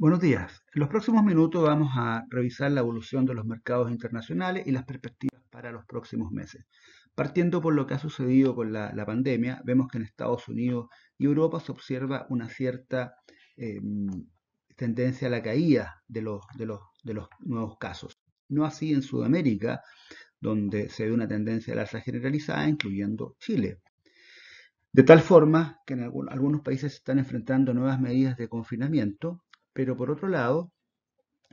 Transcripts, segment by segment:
Buenos días. En los próximos minutos vamos a revisar la evolución de los mercados internacionales y las perspectivas para los próximos meses. Partiendo por lo que ha sucedido con la pandemia, vemos que en Estados Unidos y Europa se observa una cierta eh, tendencia a la caída de los nuevos casos. No así en Sudamérica, donde se ve una tendencia al alza generalizada, incluyendo Chile. De tal forma que en algunos países se están enfrentando a nuevas medidas de confinamiento, pero por otro lado,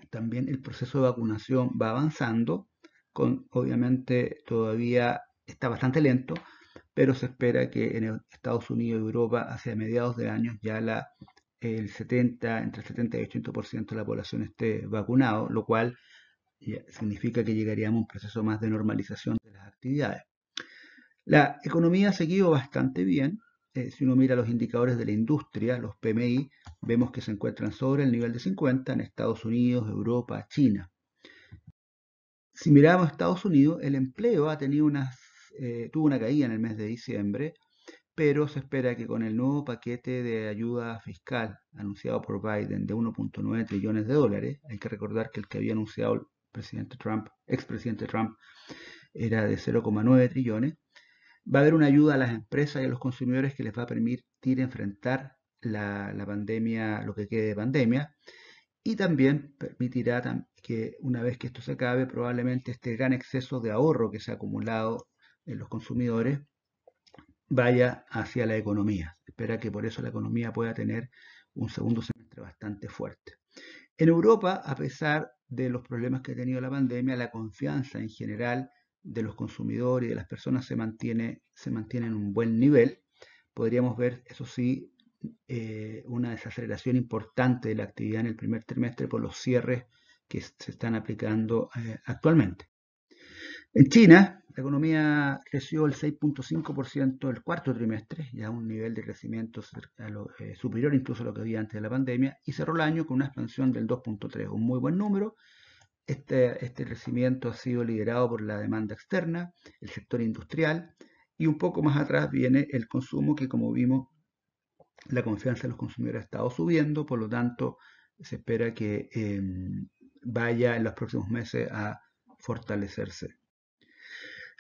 también el proceso de vacunación va avanzando, obviamente todavía está bastante lento, pero se espera que en Estados Unidos y Europa hacia mediados de año ya entre el 70 y 80% de la población esté vacunado, lo cual ya significa que llegaríamos a un proceso más de normalización de las actividades. La economía ha seguido bastante bien. Si uno mira los indicadores de la industria, los PMI, vemos que se encuentran sobre el nivel de 50 en Estados Unidos, Europa, China. Si miramos Estados Unidos, el empleo tuvo una caída en el mes de diciembre, pero se espera que con el nuevo paquete de ayuda fiscal anunciado por Biden de 1.9 trillones de dólares, hay que recordar que el que había anunciado el presidente Trump, expresidente Trump, era de 0,9 trillones, va a haber una ayuda a las empresas y a los consumidores que les va a permitir enfrentar la pandemia, lo que quede de pandemia, y también permitirá que una vez que esto se acabe, probablemente este gran exceso de ahorro que se ha acumulado en los consumidores vaya hacia la economía. Se espera que por eso la economía pueda tener un segundo semestre bastante fuerte. En Europa, a pesar de los problemas que ha tenido la pandemia, la confianza en general de los consumidores y de las personas se mantiene en un buen nivel. Podríamos ver, eso sí, una desaceleración importante de la actividad en el primer trimestre por los cierres que se están aplicando actualmente. En China, la economía creció el 6.5% el cuarto trimestre, ya un nivel de crecimiento superior incluso a lo que había antes de la pandemia, y cerró el año con una expansión del 2.3, un muy buen número. Este crecimiento ha sido liderado por la demanda externa, el sector industrial, y un poco más atrás viene el consumo, que como vimos, la confianza de los consumidores ha estado subiendo, por lo tanto, se espera que vaya en los próximos meses a fortalecerse.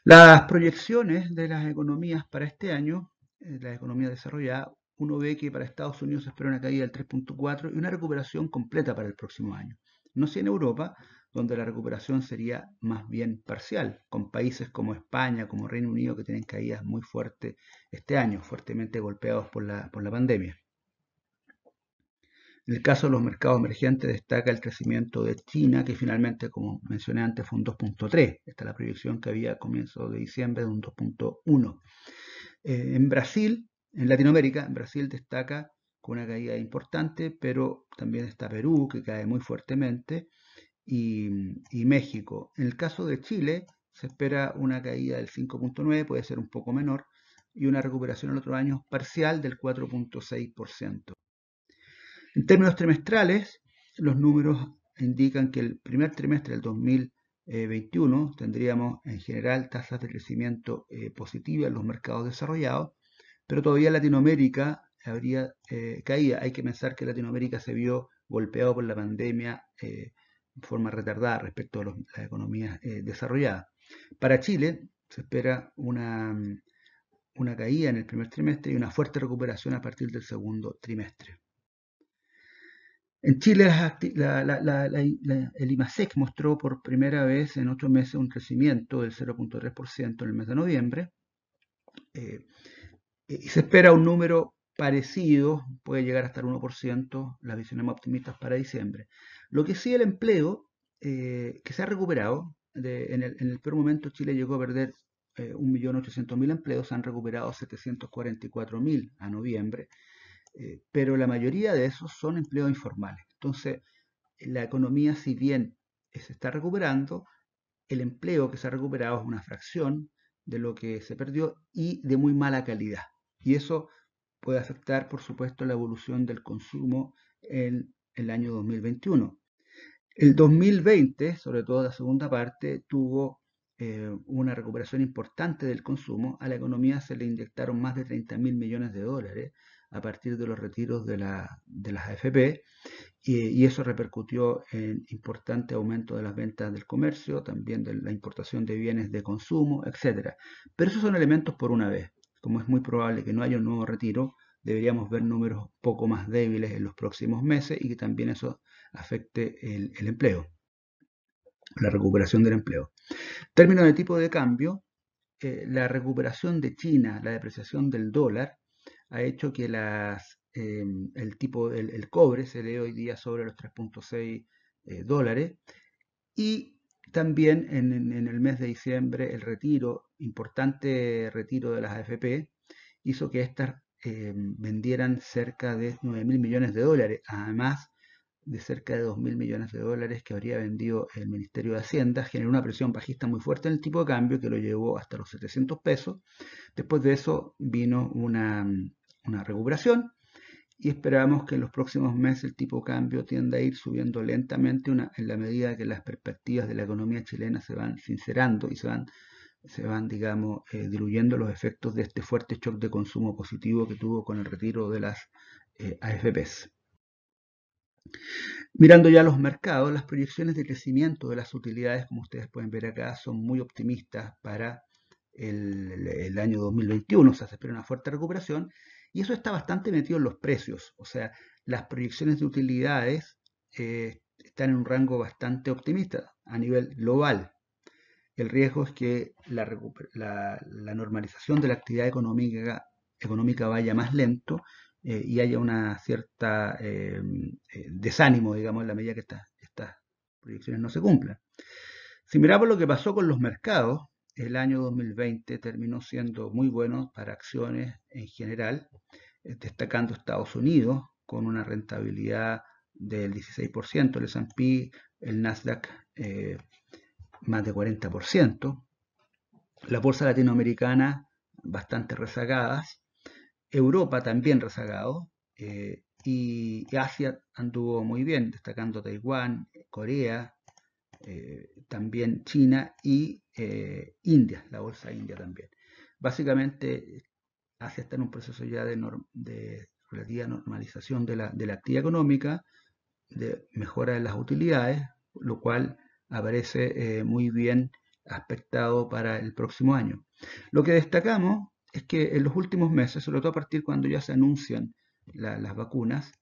Las proyecciones de las economías para este año, las economías desarrolladas, uno ve que para Estados Unidos se espera una caída del 3.4 y una recuperación completa para el próximo año. No así en Europa, donde la recuperación sería más bien parcial, con países como España, como Reino Unido, que tienen caídas muy fuertes este año, fuertemente golpeados por la pandemia. En el caso de los mercados emergentes destaca el crecimiento de China, que finalmente, como mencioné antes, fue un 2.3. Esta es la proyección que había a comienzos de diciembre de un 2.1. En Brasil, en Latinoamérica, en Brasil destaca con una caída importante, pero también está Perú, que cae muy fuertemente, y México. En el caso de Chile, se espera una caída del 5.9, puede ser un poco menor, y una recuperación el otro año parcial del 4.6%. En términos trimestrales, los números indican que el primer trimestre del 2021 tendríamos en general tasas de crecimiento positivas en los mercados desarrollados, pero todavía Latinoamérica habría caída. Hay que pensar que Latinoamérica se vio golpeado por la pandemia en forma retardada respecto a las economías desarrolladas. Para Chile se espera una caída en el primer trimestre y una fuerte recuperación a partir del segundo trimestre. En Chile, el IMASEC mostró por primera vez en 8 meses un crecimiento del 0.3% en el mes de noviembre, eh, y se espera un número parecido, puede llegar hasta el 1%, las visiones más optimistas para diciembre. Lo que sí, el empleo, que se ha recuperado, en el peor momento Chile llegó a perder 1.800.000 empleos, se han recuperado 744.000 a noviembre, pero la mayoría de esos son empleos informales. Entonces, la economía, si bien se está recuperando, el empleo que se ha recuperado es una fracción de lo que se perdió y de muy mala calidad. Y eso puede afectar, por supuesto, la evolución del consumo en el año 2021. El 2020, sobre todo la segunda parte, tuvo una recuperación importante del consumo. A la economía se le inyectaron más de 30.000 millones de dólares, a partir de los retiros de las AFP, y eso repercutió en importante aumento de las ventas del comercio, también de la importación de bienes de consumo, etcétera. Pero esos son elementos por una vez. Como es muy probable que no haya un nuevo retiro, deberíamos ver números poco más débiles en los próximos meses y que también eso afecte el empleo, la recuperación del empleo. En términos de tipo de cambio, la recuperación de China, la depreciación del dólar, ha hecho que el cobre se lee hoy día sobre los 3.6 dólares, y también en el mes de diciembre el importante retiro de las AFP, hizo que éstas vendieran cerca de 9.000 millones de dólares, además de cerca de 2.000 millones de dólares que habría vendido el Ministerio de Hacienda. Generó una presión bajista muy fuerte en el tipo de cambio que lo llevó hasta los 700 pesos. Después de eso vino una recuperación y esperamos que en los próximos meses el tipo de cambio tienda a ir subiendo lentamente en la medida que las perspectivas de la economía chilena se van sincerando y digamos, diluyendo los efectos de este fuerte shock de consumo positivo que tuvo con el retiro de las AFPs. Mirando ya los mercados, las proyecciones de crecimiento de las utilidades, como ustedes pueden ver acá, son muy optimistas para el año 2021. O sea, se espera una fuerte recuperación y eso está bastante metido en los precios. O sea, las proyecciones de utilidades están en un rango bastante optimista a nivel global. El riesgo es que la normalización de la actividad económica vaya más lento, y haya una cierta desánimo, digamos, en la medida que estas proyecciones no se cumplan. Si miramos lo que pasó con los mercados, el año 2020 terminó siendo muy bueno para acciones en general, destacando Estados Unidos con una rentabilidad del 16%, el S&P, el Nasdaq más de 40%, la bolsa latinoamericana bastante rezagadas, Europa también rezagado, y Asia anduvo muy bien, destacando Taiwán, Corea, también China y India, la bolsa india también. Básicamente Asia está en un proceso ya de relativa normalización de la actividad económica, de mejora de las utilidades, lo cual aparece muy bien aspectado para el próximo año. Lo que destacamos es que en los últimos meses, sobre todo a partir cuando ya se anuncian las vacunas,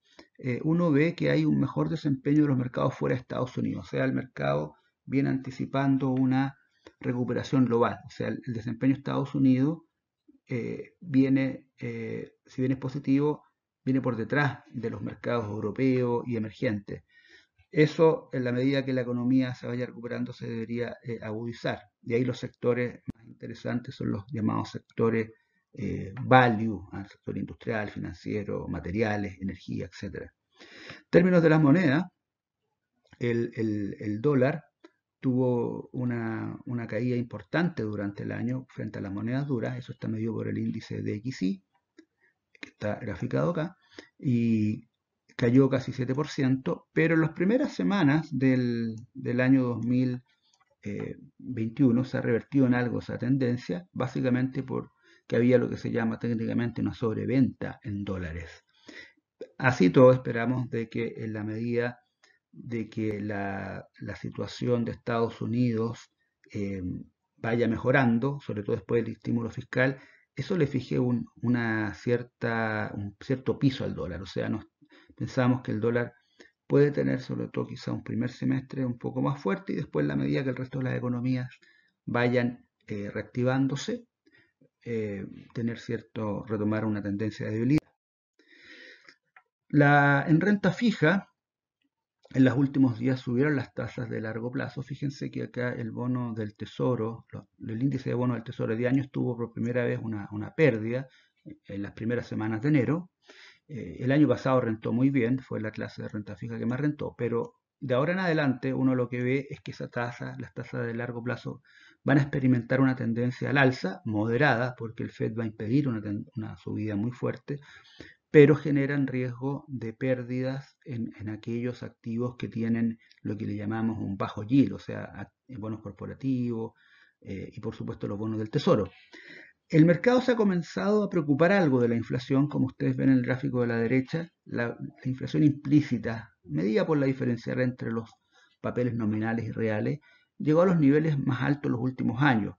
uno ve que hay un mejor desempeño de los mercados fuera de Estados Unidos. O sea, el mercado viene anticipando una recuperación global. O sea, el desempeño de Estados Unidos si bien es positivo, viene por detrás de los mercados europeos y emergentes. Eso, en la medida que la economía se vaya recuperando, se debería agudizar. De ahí los sectores más interesantes son los llamados sectores value, el sector industrial, financiero, materiales, energía, etc. En términos de las monedas, el dólar tuvo una caída importante durante el año frente a las monedas duras. Eso está medido por el índice DXY, que está graficado acá, y cayó casi 7%, pero en las primeras semanas del año 2021 se ha revertido en algo esa tendencia, básicamente porque había lo que se llama técnicamente una sobreventa en dólares. Así todo, esperamos de que en la medida de que la situación de Estados Unidos eh, vaya mejorando, sobre todo después del estímulo fiscal, eso le fije un cierto piso al dólar. O sea, pensamos que el dólar puede tener sobre todo quizá un primer semestre un poco más fuerte y después, en la medida que el resto de las economías vayan reactivándose, retomar una tendencia de debilidad. En renta fija, en los últimos días subieron las tasas de largo plazo. Fíjense que acá el bono del tesoro, el índice de bono del tesoro de 10 años tuvo por primera vez una pérdida en las primeras semanas de enero. El año pasado rentó muy bien, fue la clase de renta fija que más rentó, pero de ahora en adelante uno lo que ve es que las tasas de largo plazo van a experimentar una tendencia al alza, moderada, porque el Fed va a impedir una subida muy fuerte, pero generan riesgo de pérdidas en aquellos activos que tienen lo que le llamamos un bajo yield, o sea, bonos corporativos, y por supuesto los bonos del tesoro. El mercado se ha comenzado a preocupar algo de la inflación, como ustedes ven en el gráfico de la derecha, la inflación implícita, medida por la diferencia entre los papeles nominales y reales, llegó a los niveles más altos en los últimos años.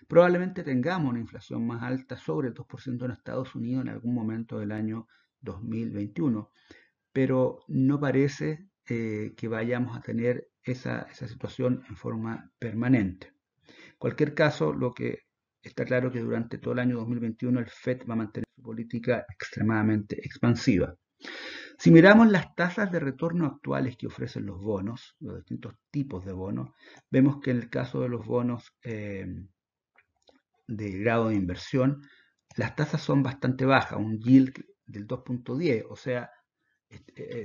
Probablemente tengamos una inflación más alta, sobre el 2% en Estados Unidos en algún momento del año 2021, pero no parece que vayamos a tener esa situación en forma permanente. En cualquier caso, lo que está claro es que durante todo el año 2021 el FED va a mantener su política extremadamente expansiva. Si miramos las tasas de retorno actuales que ofrecen los bonos, los distintos tipos de bonos, vemos que en el caso de los bonos de grado de inversión, las tasas son bastante bajas, un yield del 2.10, o sea,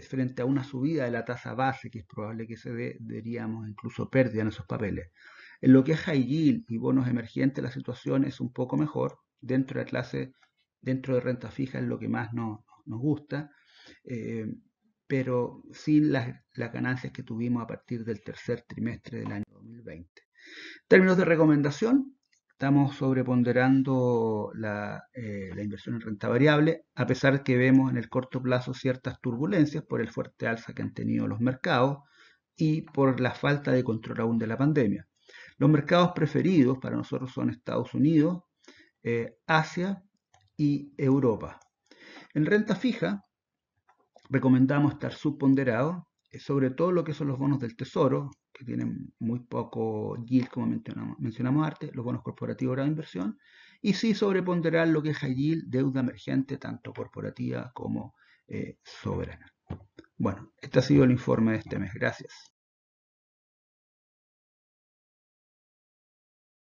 frente a una subida de la tasa base que es probable que se dé, veríamos incluso pérdida en esos papeles. En lo que es high yield y bonos emergentes, la situación es un poco mejor. Dentro de la clase, dentro de renta fija es lo que más nos gusta, eh, pero sin las ganancias que tuvimos a partir del tercer trimestre del año 2020. En términos de recomendación, estamos sobreponderando la inversión en renta variable, a pesar que vemos en el corto plazo ciertas turbulencias por el fuerte alza que han tenido los mercados y por la falta de control aún de la pandemia. Los mercados preferidos para nosotros son Estados Unidos, Asia y Europa. En renta fija, recomendamos estar subponderados, sobre todo lo que son los bonos del tesoro, que tienen muy poco yield, como mencionamos antes, los bonos corporativos de inversión, y sí sobreponderar lo que es high yield, deuda emergente, tanto corporativa como soberana. Bueno, este ha sido el informe de este mes. Gracias.